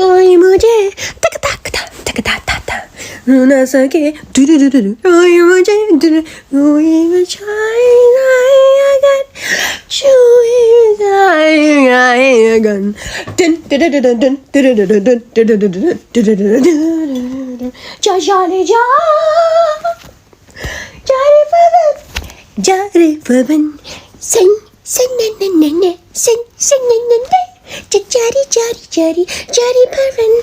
ओए मुझे तक तक तक तक तक तक ना सके ओए मुझे ओए जा रे पवन सिंह सिंह ने सिंह सिंह ने चारी चारी चारी चारी पवन